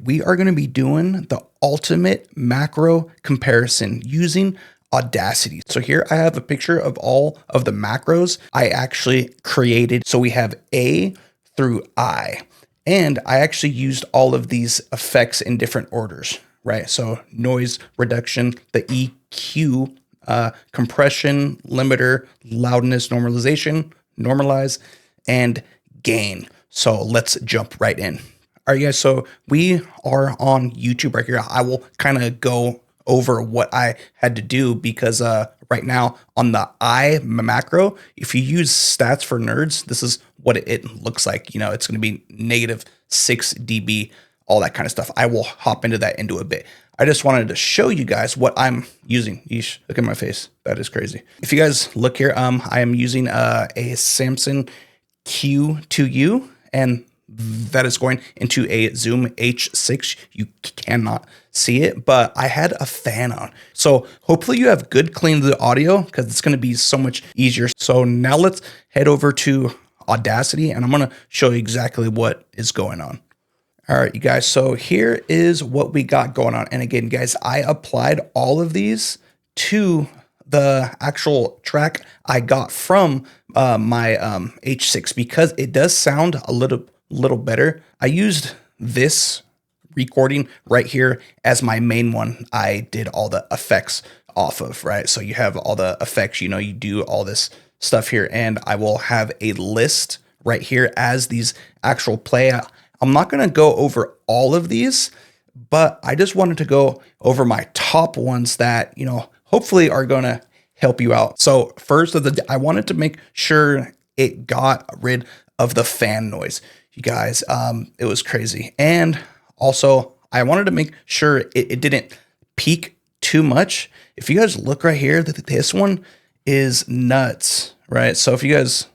We are going to be doing the ultimate macro comparison using Audacity. So here I have a picture of all of the macros I actually created. So we have A through I, and I actually used all of these effects in different orders, right? So noise reduction, the EQ, compression, limiter, loudness, normalization, normalize, and gain. So let's jump right in. All right, guys, so we are on YouTube right here. I will kind of go over what I had to do because right now on the I macro, if you use stats for nerds, this is what it looks like. You know, it's going to be -6 dB, all that kind of stuff. I will hop into that into a bit. I just wanted to show you guys what I'm using. Yeesh, look at my face. That is crazy. If you guys look here, I am using a Samson Q2U, and that is going into a Zoom H6. You cannot see it, but I had a fan on. So hopefully you have good clean of the audio because it's going to be so much easier. So now let's head over to Audacity and I'm going to show you exactly what is going on. All right, you guys. So here is what we got going on. And again, guys, I applied all of these to the actual track I got from my H6 because it does sound a little better. I used this recording right here as my main one. I did all the effects off of, right? So you have all the effects, you know, you do all this stuff here, and I will have a list right here as these actual play. I'm not going to go over all of these, but I just wanted to go over my top ones that, you know, hopefully are going to help you out. So first I wanted to make sure it got rid of the fan noise. You guys, it was crazy. And also I wanted to make sure it didn't peak too much. If you guys look right here, this one is nuts, right? So if you guys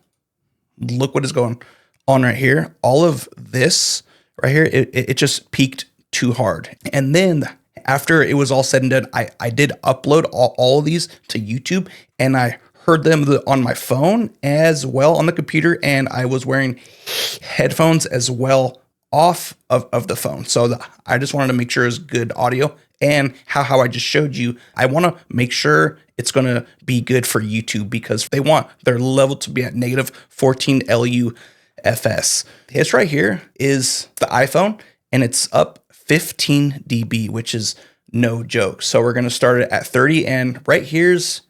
look what is going on right here, all of this right here, it just peaked too hard. And then after it was all said and done, I did upload all of these to YouTube, and I heard them on my phone as well on the computer, and I was wearing headphones as well off of the phone. So I just wanted to make sure it was good audio, and how I just showed you, I want to make sure it's going to be good for YouTube because they want their level to be at -14 LUFS. This right here is the iPhone, and it's up 15 dB, which is no joke. So we're going to start it at 30, and right here's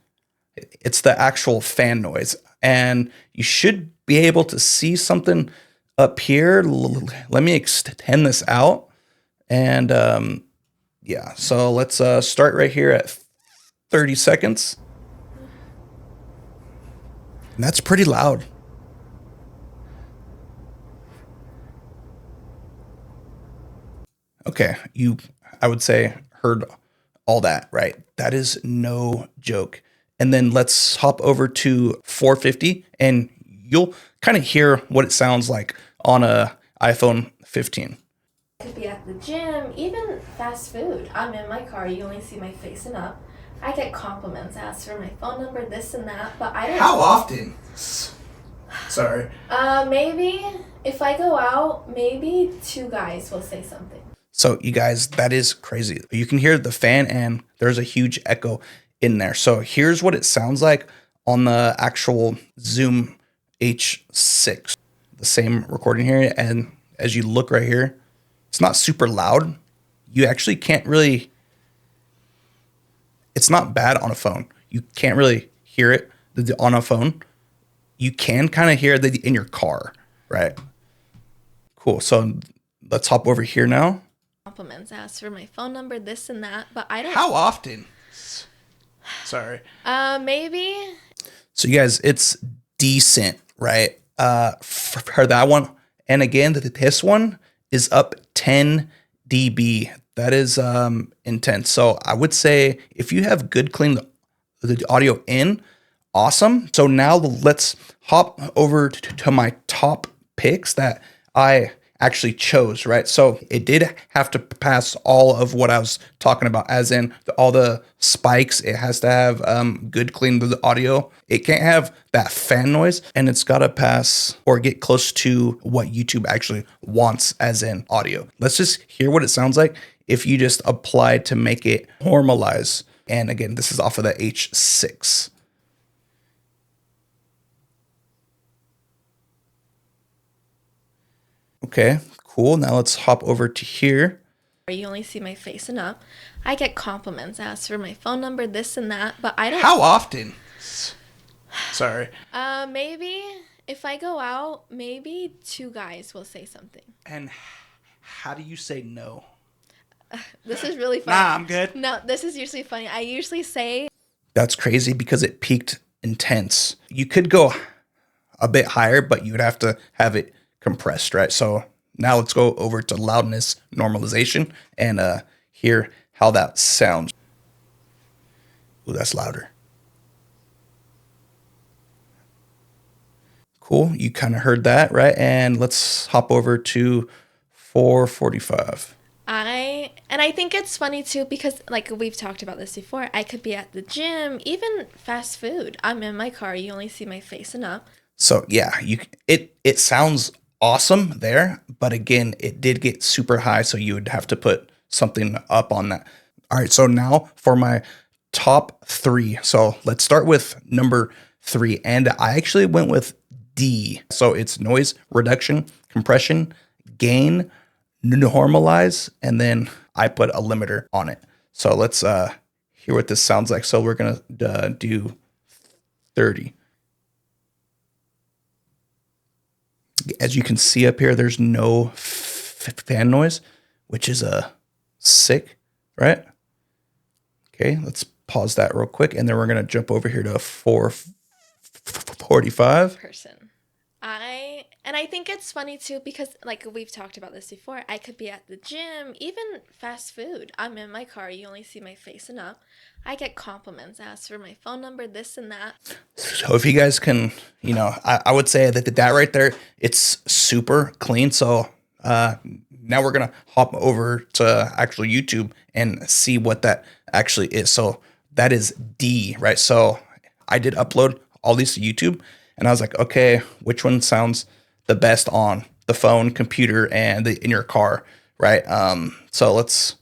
it's the actual fan noise, and you should be able to see something up here. Let me extend this out, and yeah, so let's start right here at 30 seconds. And that's pretty loud. Okay, I would say heard all that, right? That is no joke. And then let's hop over to 450 and you'll kind of hear what it sounds like on a iPhone 15. Could be at the gym, even fast food. I'm in my car, you only see my face and up. I get compliments, asked for my phone number, this and that, but I don't. How often? Sorry. Maybe if I go out, maybe 2 guys will say something. So you guys, that is crazy. You can hear the fan and there's a huge echo in there. So here's what it sounds like on the actual Zoom H6. The same recording here. And as you look right here, it's not super loud. You actually can't really, it's not bad on a phone. You can't really hear it on a phone. You can kind of hear it in your car, right? Cool. So let's hop over here now. Compliments, asked for my phone number, this and that, but I don't. How often? Sorry. Maybe. So you guys, it's decent, right? For that one. And again, this one is up 10 dB. That is intense. So I would say if you have good clean the audio in, awesome. So now let's hop over to my top picks that I actually chose, right? So it did have to pass all of what I was talking about, as in all the spikes. It has to have good clean the audio. It can't have that fan noise, and it's got to pass or get close to what YouTube actually wants, as in audio. Let's just hear what it sounds like if you just apply to make it normalize. And again, this is off of the H6. Okay, cool. Now let's hop over to here. You only see my face and up. I get compliments, ask for my phone number, this and that, but I don't. How often? Sorry. Maybe if I go out, maybe 2 guys will say something. And how do you say no? This is really funny. Nah, I'm good. No, this is usually funny. I usually say. That's crazy because it peaked intense. You could go a bit higher, but you would have to have it compressed, right? So now let's go over to loudness normalization and hear how that sounds. Ooh, that's louder. Cool. You kind of heard that, right? And let's hop over to 445. I think it's funny too because like we've talked about this before. I could be at the gym, even fast food. I'm in my car. You only see my face and up. So yeah, it sounds awesome there, but again, it did get super high, so you would have to put something up on that. All right, so now for my top 3. So let's start with number 3, and I actually went with D. So it's noise reduction, compression, gain, normalize, and then I put a limiter on it. So let's hear what this sounds like. So we're gonna do 30. As you can see up here, there's no fan noise, which is sick, right? Okay, let's pause that real quick, and then we're gonna jump over here to 445. I think it's funny too because like we've talked about this before. I could be at the gym, even fast food. I'm in my car. You only see my face and up. I get compliments, ask for my phone number, this and that. So if you guys can, I would say that right there, it's super clean. So now we're gonna hop over to actual YouTube and see what that actually is. So that is D, right? So I did upload all these to YouTube, and I was like, okay, which one sounds the best on the phone, computer, and in your car, right? So this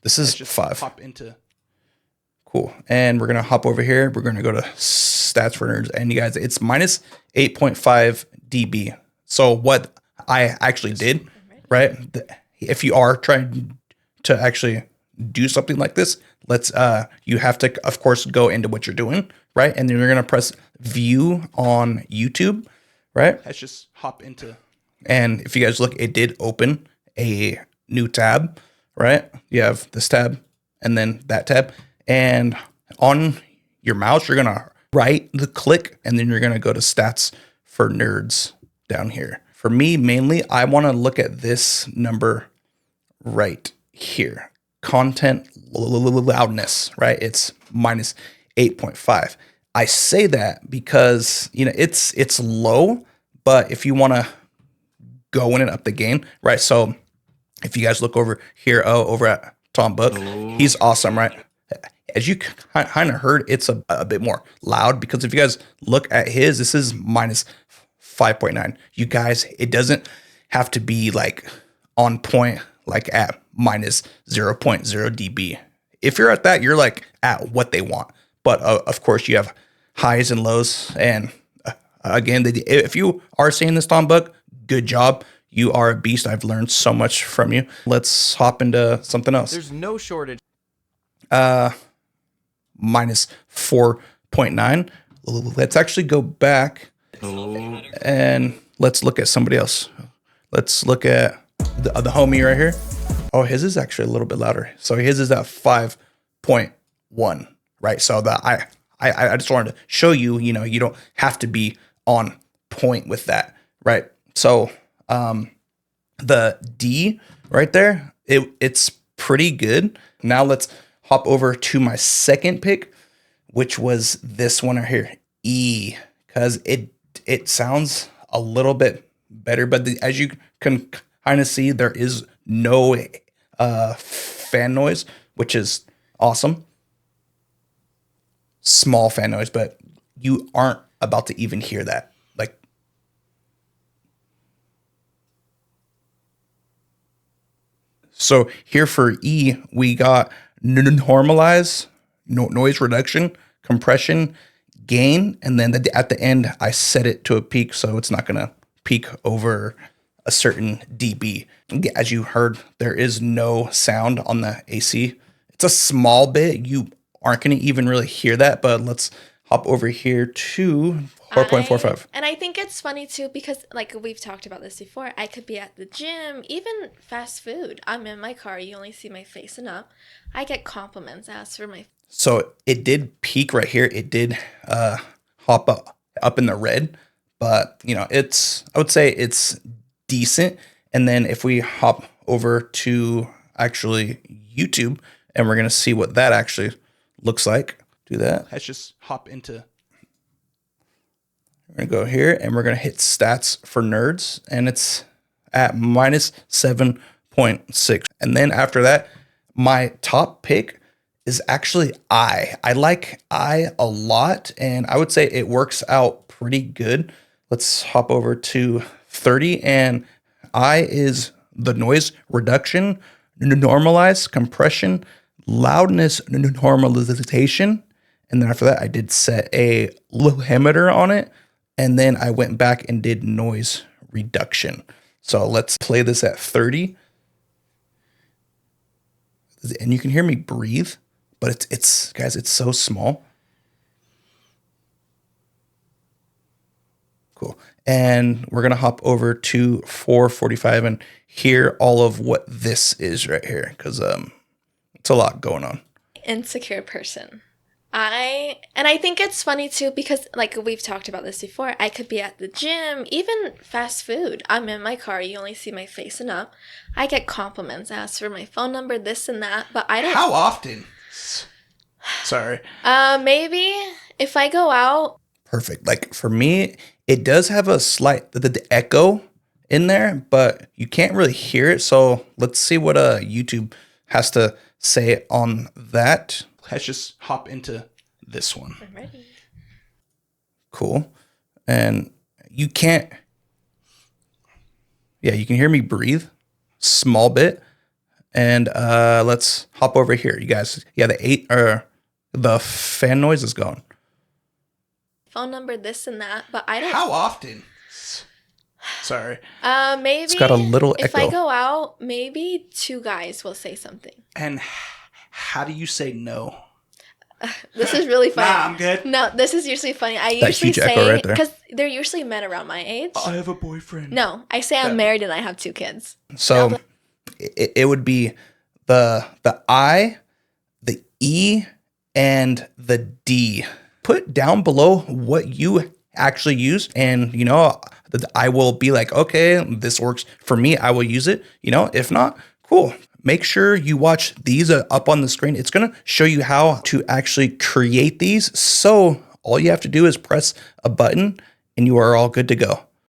is just 5. Hop into cool, and we're gonna hop over here. We're gonna go to stats for nerds, and you guys, it's minus 8.5 dB. So what I actually did, right? If you are trying to actually do something like this, you have to, of course, go into what you're doing, right? And then you're gonna press view on YouTube, right? Let's just hop into, and if you guys look, it did open a new tab, right? You have this tab and then that tab, and on your mouse, you're gonna right the click, and then you're gonna go to stats for nerds down here. For me, mainly, I want to look at this number right here, content loudness, right? It's minus 8.5. I say that because, it's low, but if you want to go in and up the gain, right? So if you guys look over here, over at Tom Book, he's awesome, right? As you kind of heard, it's a bit more loud because if you guys look at his, this is minus 5.9. You guys, it doesn't have to be like on point, like at minus 0.0 dB. If you're at that, you're like at what they want. But of course, you have highs and lows. And again, if you are seeing this, Tom Book, good job. You are a beast. I've learned so much from you. Let's hop into something else. There's no shortage. Minus 4.9. Let's actually go back and let's look at somebody else. Let's look at the homie right here. Oh, his is actually a little bit louder. So his is at 5.1, right? So I just wanted to show you, you don't have to be on point with that, right? So the D right there, it's pretty good. Now let's hop over to my second pick, which was this one right here, E, because it sounds a little bit better. But as you can kind of see there is no fan noise, which is awesome. Small fan noise, but you aren't about to even hear that. Like, so here for E, we got normalize, noise reduction, compression, gain, and then at the end, I set it to a peak, so it's not gonna peak over a certain dB. As you heard, there is no sound on the AC. It's a small bit. You aren't gonna even really hear that, but let's hop over here to 4.45. And I think it's funny too because like we've talked about this before. I could be at the gym, even fast food. I'm in my car. You only see my face and up. I get compliments asked for my. So it did peak right here. It did hop up in the red, but I would say it's decent. And then if we hop over to actually YouTube and we're going to see what that actually looks like, do that. Let's just hop into. We're going to go here and we're going to hit stats for nerds, and it's at minus 7.6. And then after that, my top pick is actually I. I like I a lot, and I would say it works out pretty good. Let's hop over to 30, and I is the noise reduction, normalize, compression, loudness normalization. And then after that, I did set a limiter on it. And then I went back and did noise reduction. So let's play this at 30. And you can hear me breathe, but it's guys, it's so small. Cool. And we're going to hop over to 4:45 and hear all of what this is right here, because it's a lot going on. Insecure person. I think it's funny too because like we've talked about this before. I could be at the gym, even fast food. I'm in my car. You only see my face and up. I get compliments asked for my phone number, this and that, but I don't. How often? Sorry. Maybe if I go out. Perfect. Like for me, it does have a slight the echo in there, but you can't really hear it. So let's see what YouTube has to say on that. Let's just hop into this one. I'm ready. Cool. And you can't. Yeah, you can hear me breathe. Small bit. And let's hop over here. You guys, yeah, the fan noise is gone. Phone number, this and that, but I don't. How often? Sorry. Maybe it's got a little if echo. I go out, maybe two guys will say something. And how do you say no? This is really funny. Nah, I'm good. No, this is usually funny. I That usually huge echo say right there. because they're usually men around my age. I have a boyfriend. No, I say I'm married and I have 2 kids. So it would be the I, the E, and the D. Put down below what you actually use, and I will be like, okay, this works for me. I will use it. If not, cool. Make sure you watch these up on the screen. It's going to show you how to actually create these. So all you have to do is press a button and you are all good to go.